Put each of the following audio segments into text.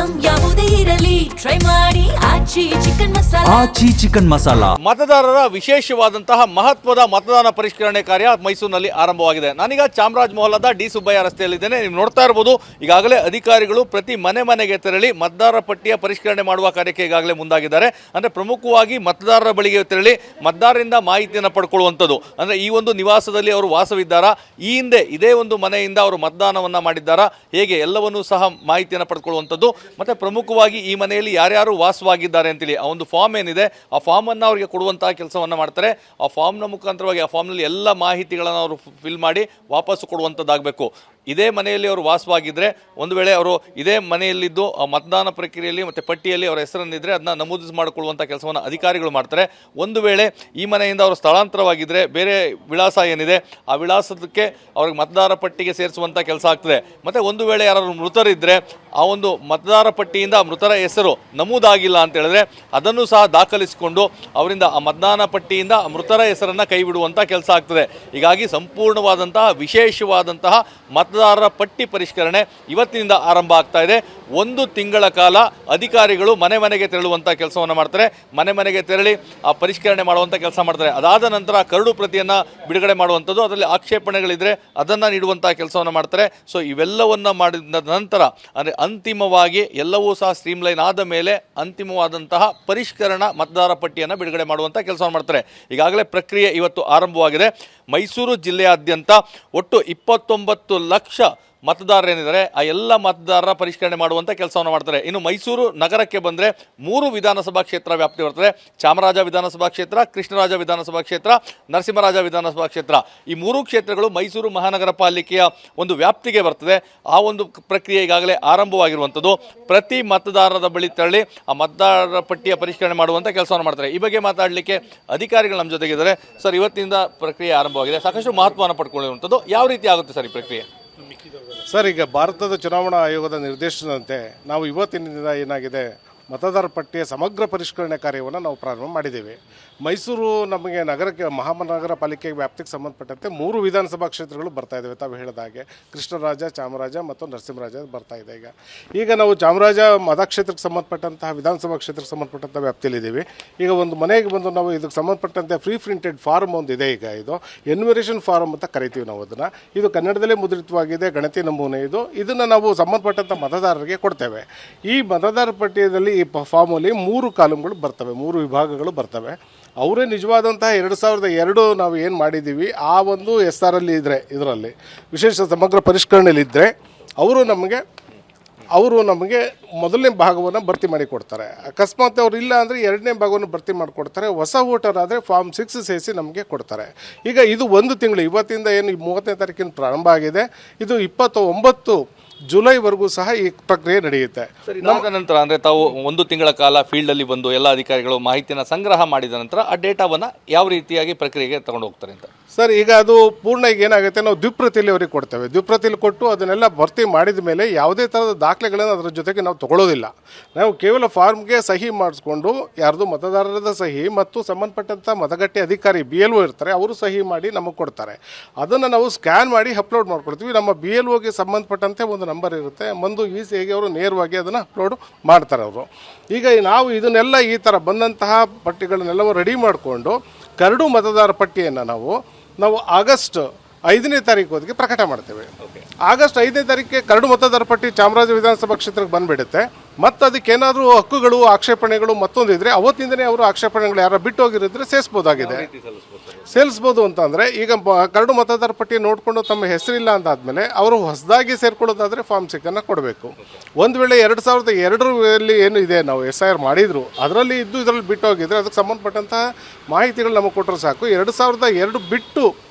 Item ಯಾವುದೇ ಇರಲಿ try ಮಾಡಿ ಆಚಿ ಚಿಕನ್ ಮಸಾಲಾ. ಮತದಾರರ ವಿಶೇಷವಾದಂತಹ ಮಹತ್ವದ ಮತದಾನ ಪರಿಷ್ಕರಣೆ ಕಾರ್ಯ ಮೈಸೂರಿನಲ್ಲಿ ಆರಂಭವಾಗಿದೆ. ನಾನೀಗ ಚಾಮರಾಜಮಹಲದ ಡಿ ಸುಬ್ಬಯ್ಯ ರಸ್ತೆಯಲ್ಲಿದ್ದೇನೆ. ನೀವು ನೋಡ್ತಾ ಇರಬಹುದು, ಈಗಾಗಲೇ ಅಧಿಕಾರಿಗಳು ಪ್ರತಿ ಮನೆಗೆ ತೆರಳಿ ಮತದಾರರ ಪಟ್ಟಿಯ ಪರಿಷ್ಕರಣೆ ಮಾಡುವ ಕಾರ್ಯಕ್ಕೆ ಈಗಾಗಲೇ ಮುಂದಾಗಿದ್ದಾರೆ. ಅಂದರೆ ಪ್ರಮುಖವಾಗಿ ಮತದಾರರ ಬಳಿಗೆ ತೆರಳಿ ಮತದಾರರಿಂದ ಮಾಹಿತಿಯನ್ನು ಪಡ್ಕೊಳ್ಳುವಂಥದ್ದು. ಅಂದರೆ ಈ ಒಂದು ನಿವಾಸದಲ್ಲಿ ಅವರು ವಾಸವಿದ್ದಾರಾ, ಈ ಹಿಂದೆ ಇದೇ ಒಂದು ಮನೆಯಿಂದ ಅವರು ಮತದಾನವನ್ನು ಮಾಡಿದ್ದಾರಾ, ಹೇಗೆ ಎಲ್ಲವನ್ನೂ ಸಹ ಮಾಹಿತಿಯನ್ನು ಪಡ್ಕೊಳ್ಳುವಂಥದ್ದು. ಮತ್ತು ಪ್ರಮುಖವಾಗಿ ಈ ಮನೆಯಲ್ಲಿ ಯಾರ್ಯಾರು ವಾಸವಾಗಿದ್ದಾರೆ ಅಂತೇಳಿ ಆ ಒಂದು ಫಾರ್ಮ್ ಏನಿದೆ ಆ ಫಾರ್ಮನ್ನು ಅವರಿಗೆ ಕೊಡುವಂತಹ ಕೆಲಸವನ್ನು ಮಾಡ್ತಾರೆ. ಆ ಫಾರ್ಮ್ನ ಮುಖಾಂತರವಾಗಿ ಆ ಫಾರ್ಮ್ನಲ್ಲಿ ಎಲ್ಲ ಮಾಹಿತಿಗಳನ್ನು ಅವರು ಫಿಲ್ ಮಾಡಿ ವಾಪಸ್ಸು ಕೊಡುವಂಥದ್ದಾಗಬೇಕು. ಇದೇ ಮನೆಯಲ್ಲಿ ಅವರು ವಾಸವಾಗಿದ್ದರೆ, ಒಂದು ವೇಳೆ ಅವರು ಇದೇ ಮನೆಯಲ್ಲಿದ್ದು ಆ ಮತದಾನ ಪ್ರಕ್ರಿಯೆಯಲ್ಲಿ ಮತ್ತು ಪಟ್ಟಿಯಲ್ಲಿ ಅವರ ಹೆಸರನ್ನಿದ್ದರೆ ಅದನ್ನ ನಮೂದಿಸಿ ಮಾಡಿಕೊಳ್ಳುವಂಥ ಕೆಲಸವನ್ನು ಅಧಿಕಾರಿಗಳು ಮಾಡ್ತಾರೆ. ಒಂದು ವೇಳೆ ಈ ಮನೆಯಿಂದ ಅವರು ಸ್ಥಳಾಂತರವಾಗಿದ್ದರೆ ಬೇರೆ ವಿಳಾಸ ಏನಿದೆ ಆ ವಿಳಾಸಕ್ಕೆ ಅವ್ರಿಗೆ ಮತದಾರ ಪಟ್ಟಿಗೆ ಸೇರಿಸುವಂಥ ಕೆಲಸ ಆಗ್ತದೆ. ಮತ್ತು ಒಂದು ವೇಳೆ ಯಾರಾದರೂ ಮೃತರಿದ್ದರೆ ಆ ಒಂದು ಮತದಾರ ಪಟ್ಟಿಯಿಂದ ಮೃತರ ಹೆಸರು ನಮೂದಾಗಿಲ್ಲ ಅಂತ ಹೇಳಿದ್ರೆ ಅದನ್ನು ಸಹ ದಾಖಲಿಸಿಕೊಂಡು ಅವರಿಂದ ಆ ಮತದಾನ ಪಟ್ಟಿಯಿಂದ ಮೃತರ ಹೆಸರನ್ನು ಕೈ ಬಿಡುವಂಥ ಕೆಲಸ ಆಗ್ತದೆ. ಹೀಗಾಗಿ ಸಂಪೂರ್ಣವಾದಂತಹ ವಿಶೇಷವಾದಂತಹ ಮತದಾರರ ಪಟ್ಟಿ ಪರಿಷ್ಕರಣೆ ಇವತ್ತಿನಿಂದ ಆರಂಭ ಆಗ್ತಾ ಇದೆ. 1 ತಿಂಗಳ ಕಾಲ ಅಧಿಕಾರಿಗಳು ಮನೆಗೆ ತೆರಳುವಂಥ ಕೆಲಸವನ್ನು ಮಾಡ್ತಾರೆ. ಮನೆಗೆ ತೆರಳಿ ಆ ಪರಿಷ್ಕರಣೆ ಮಾಡುವಂಥ ಕೆಲಸ ಮಾಡ್ತಾರೆ. ಅದಾದ ನಂತರ ಕರಡು ಪ್ರತಿಯನ್ನು ಬಿಡುಗಡೆ ಮಾಡುವಂಥದ್ದು, ಅದರಲ್ಲಿ ಆಕ್ಷೇಪಣೆಗಳಿದ್ದರೆ ಅದನ್ನು ನೀಡುವಂಥ ಕೆಲಸವನ್ನು ಮಾಡ್ತಾರೆ. ಸೊ ಇವೆಲ್ಲವನ್ನು ಮಾಡಿದ ನಂತರ ಅಂದರೆ ಅಂತಿಮವಾಗಿ ಎಲ್ಲವೂ ಸಹ ಸ್ಟ್ರೀಮ್ಲೈನ್ ಆದ ಮೇಲೆ ಅಂತಿಮವಾದಂತಹ ಪರಿಷ್ಕರಣಾ ಮತದಾರ ಪಟ್ಟಿಯನ್ನು ಬಿಡುಗಡೆ ಮಾಡುವಂಥ ಕೆಲಸವನ್ನು ಮಾಡ್ತಾರೆ. ಈಗಾಗಲೇ ಪ್ರಕ್ರಿಯೆ ಇವತ್ತು ಆರಂಭವಾಗಿದೆ. ಮೈಸೂರು ಜಿಲ್ಲೆಯಾದ್ಯಂತ ಒಟ್ಟು 29 ಲಕ್ಷ ಮತದಾರರೇನಿದ್ದಾರೆ ಆ ಎಲ್ಲ ಮತದಾರರ ಪರಿಷ್ಕರಣೆ ಮಾಡುವಂಥ ಕೆಲಸವನ್ನು ಮಾಡ್ತಾರೆ. ಇನ್ನು ಮೈಸೂರು ನಗರಕ್ಕೆ ಬಂದರೆ 3 ವಿಧಾನಸಭಾ ಕ್ಷೇತ್ರ ವ್ಯಾಪ್ತಿ ಬರ್ತದೆ. ಚಾಮರಾಜ ವಿಧಾನಸಭಾ ಕ್ಷೇತ್ರ, ಕೃಷ್ಣರಾಜ ವಿಧಾನಸಭಾ ಕ್ಷೇತ್ರ, ನರಸಿಂಹರಾಜ ವಿಧಾನಸಭಾ ಕ್ಷೇತ್ರ. ಈ 3 ಕ್ಷೇತ್ರಗಳು ಮೈಸೂರು ಮಹಾನಗರ ಪಾಲಿಕೆಯ ಒಂದು ವ್ಯಾಪ್ತಿಗೆ ಬರ್ತದೆ. ಆ ಒಂದು ಪ್ರಕ್ರಿಯೆ ಈಗಾಗಲೇ ಆರಂಭವಾಗಿರುವಂಥದ್ದು. ಪ್ರತಿ ಮತದಾರರ ಬಳಿ ತೆರಳಿ ಆ ಮತದಾರರ ಪಟ್ಟಿಯ ಪರಿಷ್ಕರಣೆ ಮಾಡುವಂಥ ಕೆಲಸವನ್ನು ಮಾಡ್ತಾರೆ. ಈ ಬಗ್ಗೆ ಮಾತಾಡಲಿಕ್ಕೆ ಅಧಿಕಾರಿಗಳು ನಮ್ಮ ಜೊತೆಗಿದ್ದಾರೆ. ಸರ್, ಇವತ್ತಿನಿಂದ ಪ್ರಕ್ರಿಯೆ ಆರಂಭವಾಗಿದೆ, ಸಾಕಷ್ಟು ಮಹತ್ವವನ್ನು ಪಡ್ಕೊಳ್ಳುವಂಥದ್ದು. ಯಾವ ರೀತಿ ಆಗುತ್ತೆ ಸರ್ ಈ ಪ್ರಕ್ರಿಯೆ? ಸರ್, ಈಗ ಭಾರತದ ಚುನಾವಣಾ ಆಯೋಗದ ನಿರ್ದೇಶನದಂತೆ ನಾವು ಇವತ್ತಿನಿಂದ ಏನಾಗಿದೆ ಮತದಾರ ಪಟ್ಟಿಯ ಸಮಗ್ರ ಪರಿಷ್ಕರಣೆ ಕಾರ್ಯವನ್ನು ನಾವು ಪ್ರಾರಂಭ ಮಾಡಿದ್ದೇವೆ. ಮೈಸೂರು ನಮಗೆ ನಗರಕ್ಕೆ ಮಹಾನಗರ ಪಾಲಿಕೆ ವ್ಯಾಪ್ತಿಗೆ ಸಂಬಂಧಪಟ್ಟಂತೆ 3 ವಿಧಾನಸಭಾ ಕ್ಷೇತ್ರಗಳು ಬರ್ತಾ ಇದ್ದಾವೆ. ತಾವು ಹೇಳಿದ ಹಾಗೆ ಕೃಷ್ಣರಾಜ, ಚಾಮರಾಜ ಮತ್ತು ನರಸಿಂಹರಾಜ ಬರ್ತಾ ಇದೆ. ಈಗ ನಾವು ಚಾಮರಾಜ ಮತಕ್ಷೇತ್ರಕ್ಕೆ ಸಂಬಂಧಪಟ್ಟಂತಹ ವಿಧಾನಸಭಾ ಕ್ಷೇತ್ರಕ್ಕೆ ಸಂಬಂಧಪಟ್ಟಂಥ ವ್ಯಾಪ್ತಿಯಲ್ಲಿದ್ದೀವಿ. ಈಗ ಒಂದು ಮನೆಗೆ ಬಂದು ನಾವು ಇದಕ್ಕೆ ಸಂಬಂಧಪಟ್ಟಂತೆ ಫ್ರೀ ಪ್ರಿಂಟೆಡ್ ಫಾರ್ಮ್ ಒಂದಿದೆ. ಈಗ ಇದು ಎನ್ಯುಮರೇಷನ್ ಫಾರ್ಮ್ ಅಂತ ಕರಿತೀವಿ ನಾವು ಅದನ್ನು. ಇದು ಕನ್ನಡದಲ್ಲೇ ಮುದ್ರಿತವಾಗಿದೆ, ಗಣತಿ ನಮೂನೆ ಇದು. ಇದನ್ನು ನಾವು ಸಂಬಂಧಪಟ್ಟಂಥ ಮತದಾರರಿಗೆ ಕೊಡ್ತೇವೆ. ಈ ಮತದಾರ ಪಟ್ಟಿಯಲ್ಲಿ ಈ ಫಾರ್ಮಲ್ಲಿ 3 ಕಾಲಮ್ಗಳು ಬರ್ತವೆ, 3 ವಿಭಾಗಗಳು ಬರ್ತವೆ. ಅವರೇ ನಿಜವಾದಂತಹ 2002 ನಾವು ಏನು ಮಾಡಿದ್ದೀವಿ ಆ ಒಂದು SR ಅಲ್ಲಿ ಇದ್ದರೆ, ಇದರಲ್ಲಿ ವಿಶೇಷ ಸಮಗ್ರ ಪರಿಷ್ಕರಣೆಯಲ್ಲಿದ್ದರೆ ಅವರು ನಮಗೆ ಮೊದಲನೇ ಭಾಗವನ್ನು ಭರ್ತಿ ಮಾಡಿ ಕೊಡ್ತಾರೆ. ಅಕಸ್ಮಾತ್ ಅವ್ರು ಇಲ್ಲ ಅಂದರೆ 2ನೇ ಭಾಗವನ್ನು ಭರ್ತಿ ಮಾಡಿಕೊಡ್ತಾರೆ. ಹೊಸ ವೋಟರ್ ಆದರೆ ಫಾರ್ಮ್ 6 ಸೇರಿಸಿ ನಮಗೆ ಕೊಡ್ತಾರೆ. ಈಗ ಇದು 1 ತಿಂಗಳು, ಇವತ್ತಿಂದ ಏನು 30ನೇ ತಾರೀಕಿನ ಪ್ರಾರಂಭ ಆಗಿದೆ, ಇದು 29 ಜುಲೈವರೆಗೂ ಸಹ ಈ ಪ್ರಕ್ರಿಯೆ ನಡೆಯುತ್ತೆ. ಇದಾದ ನಂತರ ಅಂದರೆ ತಾವು 1 ತಿಂಗಳ ಕಾಲ ಫೀಲ್ಡಲ್ಲಿ ಬಂದು ಎಲ್ಲ ಅಧಿಕಾರಿಗಳು ಮಾಹಿತಿಯನ್ನು ಸಂಗ್ರಹ ಮಾಡಿದ ನಂತರ ಆ ಡೇಟಾವನ್ನು ಯಾವ ರೀತಿಯಾಗಿ ಪ್ರಕ್ರಿಯೆಗೆ ತಗೊಂಡು ಹೋಗ್ತಾರೆ ಅಂತ? ಸರ್, ಈಗ ಅದು ಪೂರ್ಣ ಈಗ ಏನಾಗುತ್ತೆ, ನಾವು ದ್ವಿಪ್ರತಿಯಲ್ಲಿ ಅವರಿಗೆ ಕೊಡ್ತೇವೆ. ದ್ವಿಪ್ರತಿಯಲ್ಲಿ ಕೊಟ್ಟು ಅದನ್ನೆಲ್ಲ ಭರ್ತಿ ಮಾಡಿದ ಮೇಲೆ ಯಾವುದೇ ಥರದ ದಾಖಲೆಗಳನ್ನು ಅದರ ಜೊತೆಗೆ ನಾವು ತೊಗೊಳ್ಳೋದಿಲ್ಲ. ನಾವು ಕೇವಲ ಫಾರ್ಮ್ಗೆ ಸಹಿ ಮಾಡಿಸ್ಕೊಂಡು ಯಾರ್ದು ಮತದಾರರದ ಸಹಿ ಮತ್ತು ಸಂಬಂಧಪಟ್ಟಂಥ ಮತಗಟ್ಟೆ ಅಧಿಕಾರಿ BLO ಇರ್ತಾರೆ, ಅವರು ಸಹಿ ಮಾಡಿ ನಮಗೆ ಕೊಡ್ತಾರೆ. ಅದನ್ನು ನಾವು ಸ್ಕ್ಯಾನ್ ಮಾಡಿ ಅಪ್ಲೋಡ್ ಮಾಡ್ಕೊಡ್ತೀವಿ. ನಮ್ಮ BLOಗೆ ಸಂಬಂಧಪಟ್ಟಂತೆ ಒಂದು ನಂಬರ್ ಇರುತ್ತೆ, ಒಂದು ECIಗೆ ಅವರು ನೇರವಾಗಿ ಅದನ್ನು ಅಪ್ಲೋಡ್ ಮಾಡ್ತಾರೆ ಅವರು. ಈಗ ನಾವು ಇದನ್ನೆಲ್ಲ ಈ ಥರ ಬಂದಂತಹ ಪಟ್ಟಿಗಳನ್ನೆಲ್ಲವೂ ರೆಡಿ ಮಾಡಿಕೊಂಡು ಕರಡು ಮತದಾರ ಪಟ್ಟಿಯನ್ನು ನಾವು ಆಗಸ್ಟ್ 5ನೇ ತಾರೀಕು ಹೊತ್ತಿಗೆ ಪ್ರಕಟ ಮಾಡ್ತೇವೆ. ಆಗಸ್ಟ್ 5ನೇ ತಾರೀಕಿಗೆ ಕರಡು ಮತದಾರ ಪಟ್ಟಿ ಚಾಮರಾಜ ವಿಧಾನಸಭಾ ಕ್ಷೇತ್ರಕ್ಕೆ ಬಂದುಬಿಡುತ್ತೆ. ಮತ್ತು ಅದಕ್ಕೇನಾದರೂ ಹಕ್ಕುಗಳು ಆಕ್ಷೇಪಣೆಗಳು ಮತ್ತೊಂದಿದ್ರೆ ಅವತ್ತಿಂದನೇ ಅವರು ಆಕ್ಷೇಪಣೆಗಳು ಯಾರು ಬಿಟ್ಟು ಹೋಗಿರಿದ್ರೆ ಸೇರಿಸ್ಬೋದು ಅಂತಂದರೆ, ಈಗ ಕರಡು ಮತದಾರ ಪಟ್ಟಿ ನೋಡಿಕೊಂಡು ತಮ್ಮ ಹೆಸರಿಲ್ಲ ಅಂತಾದಮೇಲೆ ಅವರು ಹೊಸದಾಗಿ ಸೇರ್ಕೊಳ್ಳೋದಾದರೆ ಫಾರ್ಮ್ 6 ಕೊಡಬೇಕು. ಒಂದು ವೇಳೆ 2002ರಲ್ಲಿ ಏನು ಇದೆ ನಾವು SIR ಮಾಡಿದ್ರು ಅದರಲ್ಲಿ ಇದ್ದು ಇದರಲ್ಲಿ ಬಿಟ್ಟು ಹೋಗಿದ್ರೆ ಅದಕ್ಕೆ ಸಂಬಂಧಪಟ್ಟಂತಹ ಮಾಹಿತಿಗಳು ನಮಗೆ ಕೊಟ್ಟರೆ ಸಾಕು. 2002 ಬಿಟ್ಟು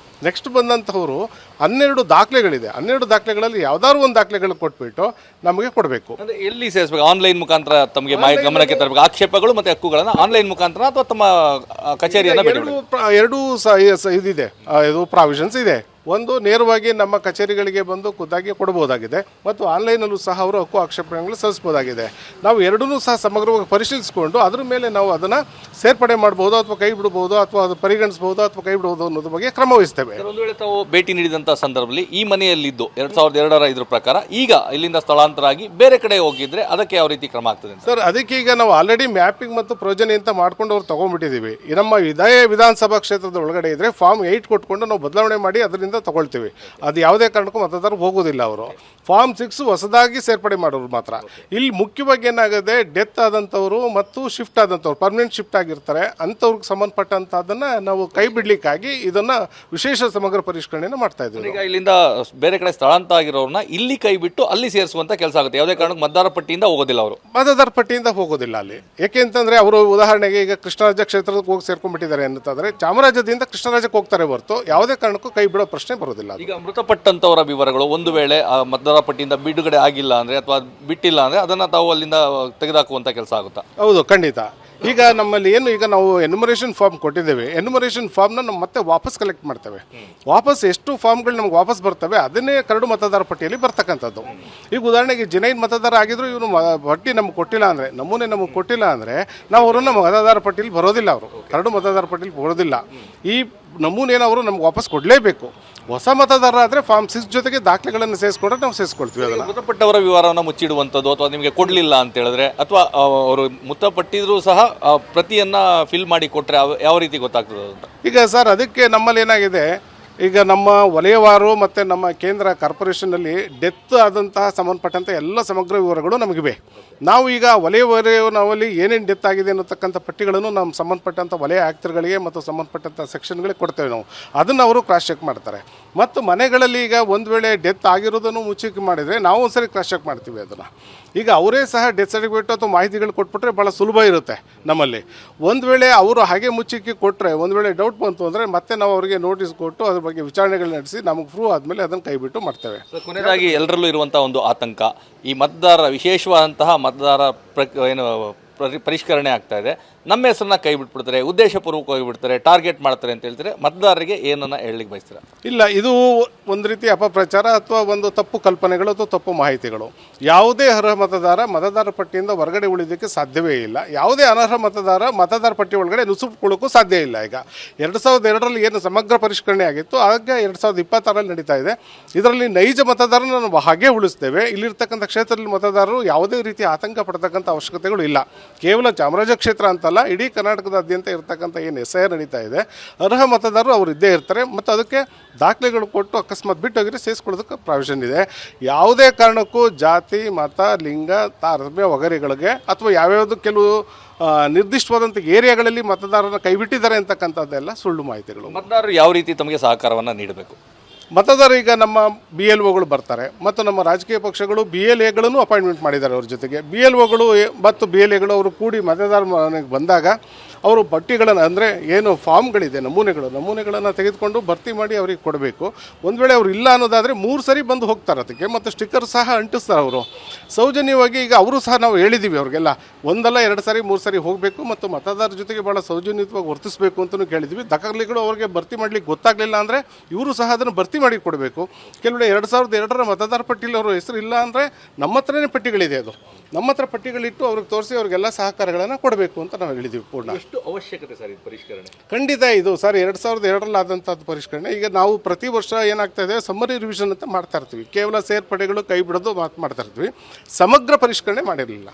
ನೆಕ್ಸ್ಟ್ ಬಂದಂಥವರು 12 ದಾಖಲೆಗಳಿದೆ. 12 ದಾಖಲೆಗಳಲ್ಲಿ ಯಾವ್ದಾದ್ರು ಒಂದು ದಾಖಲೆಗಳು ಕೊಟ್ಬಿಟ್ಟು ನಮಗೆ ಕೊಡಬೇಕು. ಅಂದರೆ ಎಲ್ಲಿ ಸೇರಿಸಬೇಕು? ಆನ್ಲೈನ್ ಮುಖಾಂತರ ತಮಗೆ ಗಮನಕ್ಕೆ ತರಬೇಕು ಆಕ್ಷೇಪಗಳು ಮತ್ತು ಹಕ್ಕುಗಳನ್ನು ಆನ್ಲೈನ್ ಮುಖಾಂತರ ಅಥವಾ ತಮ್ಮ ಕಚೇರಿಯನ್ನು ಎರಡೂ ಇದಿದೆ, ಇದು ಪ್ರಾವಿಷನ್ಸ್ ಇದೆ. ಒಂದು ನೇರವಾಗಿ ನಮ್ಮ ಕಚೇರಿಗಳಿಗೆ ಬಂದು ಖುದ್ದಾಗಿ ಕೊಡಬಹುದಾಗಿದೆ ಮತ್ತು ಆನ್ಲೈನಲ್ಲೂ ಸಹ ಅವರು ಹಕ್ಕು ಆಕ್ಷೇಪಣೆಗಳು ಸಲ್ಲಿಸಬಹುದಾಗಿದೆ. ನಾವು ಎರಡನ್ನೂ ಸಹ ಸಮಗ್ರವಾಗಿ ಪರಿಶೀಲಿಸಿಕೊಂಡು ಅದ್ರ ಮೇಲೆ ನಾವು ಅದನ್ನು ಸೇರ್ಪಡೆ ಮಾಡಬಹುದು ಅಥವಾ ಕೈ ಬಿಡಬಹುದು ಅಥವಾ ಅದು ಪರಿಗಣಿಸಬಹುದು ಅಥವಾ ಕೈ ಬಿಡಬಹುದು ಅನ್ನೋದ್ರ ಬಗ್ಗೆ ಕ್ರಮ ವಹಿಸ್ತೇವೆ. ಒಂದು ವೇಳೆ ತಾವು ಭೇಟಿ ನೀಡಿದಂಥ ಸಂದರ್ಭದಲ್ಲಿ ಈ ಮನೆಯಲ್ಲಿದ್ದು 2002ರ ಇದ್ರ ಪ್ರಕಾರ ಈಗ ಇಲ್ಲಿಂದ ಸ್ಥಳಾಂತರ ಆಗಿ ಬೇರೆ ಕಡೆ ಹೋಗಿದ್ರೆ ಅದಕ್ಕೆ ಯಾವ ರೀತಿ ಕ್ರಮ ಆಗ್ತದೆ ಸರ್? ಅದಕ್ಕೆ ಈಗ ನಾವು ಆಲ್ರೆಡಿ ಮ್ಯಾಪಿಂಗ್ ಮತ್ತು ಪ್ರಯೋಜನ ಅಂತ ಮಾಡ್ಕೊಂಡು ಅವ್ರು ತೊಗೊಂಡ್ಬಿಟ್ಟಿದ್ದೀವಿ. ನಮ್ಮ ವಿಧಾನಸಭಾ ಕ್ಷೇತ್ರದ ಒಳಗಡೆ ಇದ್ರೆ ಫಾರ್ಮ್ 8 ಕೊಟ್ಕೊಂಡು ನಾವು ಬದಲಾವಣೆ ಮಾಡಿ ಅದರಿಂದ ತಗೊಳ್ತೀವಿ. ಅದು ಯಾವುದೇ ಕಾರಣಕ್ಕೂ ಮತದಾರರು ಹೋಗೋದಿಲ್ಲ. ಅವರು ಫಾರ್ಮ್ 6 ಹೊಸದಾಗಿ ಸೇರ್ಪಡೆ ಮಾಡೋರು ಮಾತ್ರ. ಇಲ್ಲಿ ಮುಖ್ಯವಾಗಿ ಏನಾಗಿದೆ, ಡೆತ್ ಆದಂಥವ್ರು ಮತ್ತು ಶಿಫ್ಟ್ ಆದಂಥವ್ರು ಪರ್ಮನೆಂಟ್ ಶಿಫ್ಟ್ ಆಗಿರ್ತಾರೆ ಅಂಥವ್ರಿಗೆ ಸಂಬಂಧಪಟ್ಟಂಥದ್ದನ್ನು ನಾವು ಕೈ ಬಿಡಲಿಕ್ಕಾಗಿ ಇದನ್ನು ವಿಶೇಷ ಸಮಗ್ರ ಪರಿಷ್ಕರಣೆಯನ್ನು ಮಾಡ್ತಾ ಇದ್ದೀವಿ. ಈಗ ಇಲ್ಲಿಂದ ಬೇರೆ ಕಡೆ ಸ್ಥಳಾಂತರ ಆಗಿರೋರನ್ನ ಇಲ್ಲಿ ಕೈ ಬಿಟ್ಟು ಅಲ್ಲಿ ಸೇರಿಸುವಂತ ಕೆಲಸ ಆಗುತ್ತೆ. ಯಾವುದೇ ಕಾರಣಕ್ಕೂ ಮತದಾರ ಪಟ್ಟಿಯಿಂದ ಹೋಗೋದಿಲ್ಲ. ಅವರು ಮತದಾರ ಪಟ್ಟಿಯಿಂದ ಹೋಗೋದಿಲ್ಲ ಅಲ್ಲಿ. ಯಾಕೆಂತಂದ್ರೆ ಅವರು ಉದಾಹರಣೆಗೆ ಈಗ ಕೃಷ್ಣರಾಜ ಕ್ಷೇತ್ರಕ್ಕೆ ಹೋಗಿ ಸೇರ್ಕೊಂಡ್ಬಿಟ್ಟಿದ್ದಾರೆ ಅಂತಂದ್ರೆ ಚಾಮರಾಜದಿಂದ ಕೃಷ್ಣರಾಜಕ್ಕೆ ಹೋಗ್ತಾರೆ ಹೊರತು ಯಾವುದೇ ಕಾರಣಕ್ಕೂ ಕೈ ಬಿಡೋ ಪ್ರಶ್ನೆ ಬರೋದಿಲ್ಲ. ಈಗ ಮೃತಪಟ್ಟಂತವರ ವಿವರಗಳು ಒಂದು ವೇಳೆ ಮತದಾರ ಪಟ್ಟಿಯಿಂದ ಬಿಡುಗಡೆ ಆಗಿಲ್ಲ ಅಂದ್ರೆ ಅಥವಾ ಬಿಟ್ಟಿಲ್ಲ ಅಂದ್ರೆ ಅದನ್ನ ತಾವು ಅಲ್ಲಿಂದ ತೆಗೆದುಹಾಕುವಂತ ಕೆಲಸ ಆಗುತ್ತಾ? ಹೌದು, ಖಂಡಿತ. ಈಗ ನಮ್ಮಲ್ಲಿ ಏನು ಈಗ ನಾವು ಎನ್ಯುಮರೇಷನ್ ಫಾರ್ಮ್ ಕೊಟ್ಟಿದ್ದೇವೆ, ಎನ್ಯುಮರೇಷನ್ ಫಾರ್ಮ್ನ ನಾವು ಮತ್ತೆ ವಾಪಸ್ ಕಲೆಕ್ಟ್ ಮಾಡ್ತೇವೆ. ವಾಪಸ್ ಎಷ್ಟು ಫಾರ್ಮ್ಗಳು ನಮ್ಗೆ ವಾಪಸ್ ಬರ್ತವೆ ಅದನ್ನೇ ಕರಡು ಮತದಾರ ಪಟ್ಟಿಯಲ್ಲಿ ಬರ್ತಕ್ಕಂಥದ್ದು. ಈಗ ಉದಾಹರಣೆಗೆ ಜೈನ್ ಮತದಾರ ಆಗಿದ್ರು ಇವನು ಪಟ್ಟಿ ನಮ್ಗೆ ಕೊಟ್ಟಿಲ್ಲ ಅಂದರೆ, ನಮೂನೆ ನಮಗೆ ಕೊಟ್ಟಿಲ್ಲ ಅಂದರೆ ನಾವು ಅವರನ್ನು ಮತದಾರ ಪಟ್ಟಿಯಲ್ಲಿ ಬರೋದಿಲ್ಲ. ಅವರು ಕರಡು ಮತದಾರ ಪಟ್ಟಿಯಲ್ಲಿ ಬರೋದಿಲ್ಲ. ಈ ನಮೂನೆಯನ್ನು ಅವರು ನಮ್ಗೆ ವಾಪಸ್ ಕೊಡಲೇಬೇಕು. ಹೊಸ ಮತದಾರ ಆದರೆ ಫಾರ್ಮ್ 6 ಜೊತೆಗೆ ದಾಖಲೆಗಳನ್ನು ಸೇರಿಸ್ಕೊಂಡ್ರೆ ನಾವು ಸೇರಿಸ್ಕೊಳ್ತೀವಿ. ಅದನ್ನು ಮೃತಪಟ್ಟವರ ವಿವರವನ್ನು ಮುಚ್ಚಿಡುವಂಥದ್ದು ಅಥವಾ ನಿಮಗೆ ಕೊಡಲಿಲ್ಲ ಅಂತ ಹೇಳಿದ್ರೆ ಅಥವಾ ಅವರು ಮೃತಪಟ್ಟಿದ್ರು ಸಹ ಪ್ರತಿಯನ್ನು ಫಿಲ್ ಮಾಡಿ ಕೊಟ್ಟರೆ ಯಾವ ರೀತಿ ಗೊತ್ತಾಗ್ತದೆ ಅಂತ? ಈಗ ಸರ್ ಅದಕ್ಕೆ ನಮ್ಮಲ್ಲಿ ಏನಾಗಿದೆ, ಈಗ ನಮ್ಮ ವಲಯವಾರು ಮತ್ತು ನಮ್ಮ ಕೇಂದ್ರ ಕಾರ್ಪೊರೇಷನ್ನಲ್ಲಿ ಡೆತ್ ಆದಂತಹ ಸಂಬಂಧಪಟ್ಟಂಥ ಎಲ್ಲ ಸಮಗ್ರ ವಿವರಗಳು ನಮಗಿವೆ. ನಾವು ಈಗ ನಾವಲ್ಲಿ ಏನೇನು ಡೆತ್ ಆಗಿದೆ ಅನ್ನತಕ್ಕಂಥ ಪಟ್ಟಿಗಳನ್ನು ನಮ್ಮ ಸಂಬಂಧಪಟ್ಟಂಥ ವಲಯ ಆಯುಕ್ತರುಗಳಿಗೆ ಮತ್ತು ಸಂಬಂಧಪಟ್ಟಂಥ ಸೆಕ್ಷನ್ಗಳಿಗೆ ಕೊಡ್ತೇವೆ ನಾವು. ಅದನ್ನು ಅವರು ಕ್ರಾಸ್ ಚೆಕ್ ಮಾಡ್ತಾರೆ. ಮತ್ತು ಮನೆಗಳಲ್ಲಿ ಈಗ ಒಂದು ವೇಳೆ ಡೆತ್ ಆಗಿರೋದನ್ನು ಮುಚ್ಚಿಕೆ ಮಾಡಿದರೆ ನಾವು ಒಂದ್ಸರಿ ಕ್ರಾಸ್ ಚೆಕ್ ಮಾಡ್ತೀವಿ ಅದನ್ನು. ಈಗ ಅವರೇ ಸಹ ಡೆತ್ ಸರ್ಟಿಫಿಕೇಟ್ ಅಥವಾ ಮಾಹಿತಿಗಳು ಕೊಟ್ಬಿಟ್ರೆ ಭಾಳ ಸುಲಭ ಇರುತ್ತೆ ನಮ್ಮಲ್ಲಿ. ಒಂದು ವೇಳೆ ಅವರು ಹಾಗೆ ಮುಚ್ಚಿಕೆ ಕೊಟ್ಟರೆ ಒಂದು ವೇಳೆ ಡೌಟ್ ಬಂತು ಅಂದರೆ ಮತ್ತೆ ನಾವು ಅವರಿಗೆ ನೋಟಿಸ್ ಕೊಟ್ಟು ಅದ್ರ ಬಗ್ಗೆ ವಿಚಾರಣೆಗಳು ನಡೆಸಿ ನಮಗೆ ಪ್ರೂವ್ ಆದಮೇಲೆ ಅದನ್ನು ಕೈಬಿಟ್ಟು ಮಾಡ್ತೇವೆ. ಕೊನೆಯದಾಗಿ ಎಲ್ಲರಲ್ಲೂ ಇರುವಂಥ ಒಂದು ಆತಂಕ, ಈ ಮತದಾರರ ವಿಶೇಷವಾದಂತಹ ಮತದಾರ ಪರಿಷ್ಕರಣೆ ಆಗ್ತಾ ಇದೆ, ನಮ್ಮ ಹೆಸರನ್ನ ಕೈ ಬಿಟ್ಬಿಡ್ತಾರೆ, ಉದ್ದೇಶಪೂರ್ವಕವಾಗಿ ಬಿಡ್ತಾರೆ, ಟಾರ್ಗೆಟ್ ಮಾಡ್ತಾರೆ ಅಂತ ಹೇಳ್ತಾರೆ. ಮತದಾರರಿಗೆ ಏನನ್ನ ಹೇಳಲಿಕ್ಕೆ ಬಯಸ್ತೀರಾ? ಇಲ್ಲ, ಇದು ಒಂದು ರೀತಿ ಅಪಪ್ರಚಾರ ಅಥವಾ ಒಂದು ತಪ್ಪು ಕಲ್ಪನೆಗಳು ಅಥವಾ ತಪ್ಪು ಮಾಹಿತಿಗಳು. ಯಾವುದೇ ಅರ್ಹ ಮತದಾರ ಪಟ್ಟಿಯಿಂದ ಹೊರಗಡೆ ಉಳಿಯೋದಕ್ಕೆ ಸಾಧ್ಯವೇ ಇಲ್ಲ. ಯಾವುದೇ ಅನರ್ಹ ಮತದಾರ ಪಟ್ಟಿ ಒಳಗಡೆ ನುಸುಳ್ಕೊಳ್ಳೋಕ್ಕೂ ಸಾಧ್ಯ ಇಲ್ಲ. ಈಗ 2002ರಲ್ಲಿ ಏನು ಸಮಗ್ರ ಪರಿಷ್ಕರಣೆ ಆಗಿತ್ತು ಆಗ 2026ರಲ್ಲಿ ನಡೀತಾ ಇದೆ. ಇದರಲ್ಲಿ ನೈಜ ಮತದಾರನ ನಾವು ಹಾಗೆ ಉಳಿಸ್ತೇವೆ. ಇಲ್ಲಿರ್ತಕ್ಕಂಥ ಕ್ಷೇತ್ರದಲ್ಲಿ ಮತದಾರರು ಯಾವುದೇ ರೀತಿ ಆತಂಕ ಪಡ್ತಕ್ಕಂಥ ಅವಶ್ಯಕತೆಗಳು ಇಲ್ಲ. ಕೇವಲ ಚಾಮರಾಜ ಕ್ಷೇತ್ರ ಅಂತಲ್ಲ, ಇಡೀ ಕರ್ನಾಟಕದಾದ್ಯಂತ ಇರತಕ್ಕಂಥ ಏನು SIR ನಡೀತಾ ಇದೆ, ಅರ್ಹ ಮತದಾರರು ಅವರು ಇದ್ದೇ ಇರ್ತಾರೆ. ಮತ್ತು ಅದಕ್ಕೆ ದಾಖಲೆಗಳು ಕೊಟ್ಟು ಅಕಸ್ಮಾತ್ ಬಿಟ್ಟೋಗಿದ್ರೆ ಸೇರಿಸ್ಕೊಳ್ಳೋದಕ್ಕೆ ಪ್ರಾವಿಷನ್ ಇದೆ. ಯಾವುದೇ ಕಾರಣಕ್ಕೂ ಜಾತಿ, ಮತ, ಲಿಂಗ, ತಾರತಮ್ಯ ವಗೈರೆಗಳಿಗೆ ಅಥವಾ ಯಾವ್ಯಾವುದು ಕೆಲವು ನಿರ್ದಿಷ್ಟವಾದಂಥ ಏರಿಯಾಗಳಲ್ಲಿ ಮತದಾರರನ್ನ ಕೈಬಿಟ್ಟಿದ್ದಾರೆ ಅಂತಕ್ಕಂಥದ್ದೆಲ್ಲ ಸುಳ್ಳು ಮಾಹಿತಿಗಳು. ಮತದಾರರು ಯಾವ ರೀತಿ ತಮಗೆ ಸಹಕಾರವನ್ನು ನೀಡಬೇಕು? ಮತದಾರರು ಈಗ ನಮ್ಮ BLOಗಳು ಬರ್ತಾರೆ ಮತ್ತು ನಮ್ಮ ರಾಜಕೀಯ ಪಕ್ಷಗಳು BLAಗಳನ್ನು ಅಪಾಯಿಂಟ್ಮೆಂಟ್ ಮಾಡಿದ್ದಾರೆ. ಅವ್ರ ಜೊತೆಗೆ BLOಗಳು ಮತ್ತು BLAಗಳು ಅವರು ಕೂಡಿ ಮತದಾರ ಮನೆಗೆ ಬಂದಾಗ ಅವರು ಪಟ್ಟಿಗಳನ್ನು ಅಂದರೆ ಏನು ಫಾರ್ಮ್ಗಳಿದೆ ನಮೂನೆಗಳನ್ನು ತೆಗೆದುಕೊಂಡು ಭರ್ತಿ ಮಾಡಿ ಅವರಿಗೆ ಕೊಡಬೇಕು. ಒಂದು ವೇಳೆ ಅವರು ಇಲ್ಲ ಅನ್ನೋದಾದರೆ 3 ಸರಿ ಬಂದು ಹೋಗ್ತಾರೆ ಅದಕ್ಕೆ, ಮತ್ತು ಸ್ಟಿಕ್ಕರ್ ಸಹ ಅಂಟಿಸ್ತಾರೆ ಅವರು ಸೌಜನ್ಯವಾಗಿ. ಈಗ ಅವರು ಸಹ ನಾವು ಹೇಳಿದ್ದೀವಿ ಅವ್ರಿಗೆಲ್ಲ 1 ಅಲ್ಲ 2 ಸರಿ 3 ಸರಿ ಹೋಗಬೇಕು ಮತ್ತು ಮತದಾರರ ಜೊತೆಗೆ ಭಾಳ ಸೌಜನ್ಯವಾಗಿ ವರ್ತಿಸಬೇಕು ಅಂತಲೂ ಕೇಳಿದ್ವಿ. ದಾಖಲೆಗಳು ಅವ್ರಿಗೆ ಭರ್ತಿ ಮಾಡಲಿಕ್ಕೆ ಗೊತ್ತಾಗಲಿಲ್ಲ ಅಂದರೆ ಇವರು ಸಹ ಅದನ್ನು ಭರ್ತಿ ಮಾಡಿ ಕೊಡಬೇಕು. ಕೆಲವೊಂದು 2002ರ ಮತದಾರ ಪಟ್ಟಿಯಲ್ಲಿ ಅವರ ಹೆಸರು ಇಲ್ಲ ಅಂದರೆ ನಮ್ಮ ಹತ್ರನೇ ಪಟ್ಟಿಗಳಿದೆ, ಅದು ನಮ್ಮ ಹತ್ರ ಪಟ್ಟಿಗಳಿಟ್ಟು ಅವ್ರಿಗೆ ತೋರಿಸಿ ಅವ್ರಿಗೆಲ್ಲ ಸಹಕಾರಗಳನ್ನು ಕೊಡಬೇಕು ಅಂತ ನಾವು ಹೇಳಿದ್ದೀವಿ. ಪೂರ್ಣ ಅವಶ್ಯಕತೆ ಸರ್ ಇದು ಪರಿಷ್ಕರಣೆ? ಖಂಡಿತ ಇದು ಸರ್ 2002ರಲ್ಲಿ ಆದಂಥದ್ದು ಪರಿಷ್ಕರಣೆ. ಈಗ ನಾವು ಪ್ರತಿ ವರ್ಷ ಏನಾಗ್ತಾ ಇದೆ, ಸಮ್ಮರಿ ರಿವಿಷನ್ ಅಂತ ಮಾಡ್ತಾ ಇರ್ತೀವಿ. ಕೇವಲ ಸೇರ್ಪಡೆಗಳು ಕೈ ಬಿಡೋದು ಮಾಡ್ತಾ ಇರ್ತೀವಿ, ಸಮಗ್ರ ಪರಿಷ್ಕರಣೆ ಮಾಡಿರಲಿಲ್ಲ.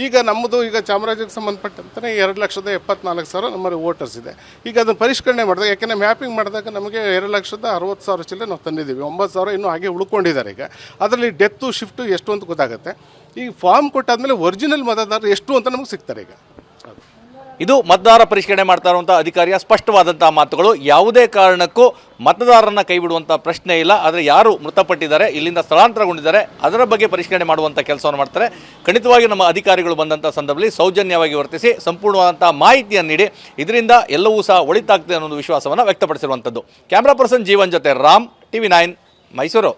ಈಗ ನಮ್ಮದು ಈಗ ಚಾಮರಾಜಕ್ಕೆ ಸಂಬಂಧಪಟ್ಟಂತೆ 2,74,000 ನಮ್ಮ ವೋಟರ್ಸ್ ಇದೆ. ಈಗ ಅದನ್ನು ಪರಿಷ್ಕರಣೆ ಮಾಡಿದಾಗ, ಯಾಕೆಂದರೆ ಮ್ಯಾಪಿಂಗ್ ಮಾಡಿದಾಗ ನಮಗೆ 2,60,000 ಚಿಲ್ಲರೆ ನಾವು ತಂದಿದ್ದೀವಿ. 9,000 ಇನ್ನೂ ಹಾಗೆ ಉಳ್ಕೊಂಡಿದ್ದಾರೆ. ಈಗ ಅದರಲ್ಲಿ ಡೆತ್ತು ಶಿಫ್ಟು ಎಷ್ಟು ಅಂತ ಗೊತ್ತಾಗುತ್ತೆ. ಈ ಫಾರ್ಮ್ ಕೊಟ್ಟಾದ್ಮೇಲೆ ಒರಿಜಿನಲ್ ಮತದಾರರು ಎಷ್ಟು ಅಂತ ನಮಗೆ ಸಿಗ್ತಾರೆ. ಈಗ ಇದು ಮತದಾರ ಪರಿಷ್ಕರಣೆ ಮಾಡ್ತಾ ಇರುವಂಥ ಅಧಿಕಾರಿಯ ಸ್ಪಷ್ಟವಾದಂತಹ ಮಾತುಗಳು. ಯಾವುದೇ ಕಾರಣಕ್ಕೂ ಮತದಾರರನ್ನ ಕೈ ಬಿಡುವಂಥ ಪ್ರಶ್ನೆ ಇಲ್ಲ. ಆದರೆ ಯಾರು ಮೃತಪಟ್ಟಿದ್ದಾರೆ, ಇಲ್ಲಿಂದ ಸ್ಥಳಾಂತರಗೊಂಡಿದ್ದಾರೆ, ಅದರ ಬಗ್ಗೆ ಪರಿಷ್ಕರಣೆ ಮಾಡುವಂಥ ಕೆಲಸವನ್ನು ಮಾಡ್ತಾರೆ. ಖಂಡಿತವಾಗಿ ನಮ್ಮ ಅಧಿಕಾರಿಗಳು ಬಂದಂಥ ಸಂದರ್ಭದಲ್ಲಿ ಸೌಜನ್ಯವಾಗಿ ವರ್ತಿಸಿ ಸಂಪೂರ್ಣವಾದಂಥ ಮಾಹಿತಿಯನ್ನು ನೀಡಿ ಇದರಿಂದ ಎಲ್ಲವೂ ಸಹ ಒಳಿತಾಗ್ತದೆ ಅನ್ನೋ ವಿಶ್ವಾಸವನ್ನು ವ್ಯಕ್ತಪಡಿಸಿರುವಂಥದ್ದು. ಕ್ಯಾಮ್ರಾ ಪರ್ಸನ್ ಜೀವನ್ ಜೊತೆ ರಾಮ್, TV9 ಮೈಸೂರು.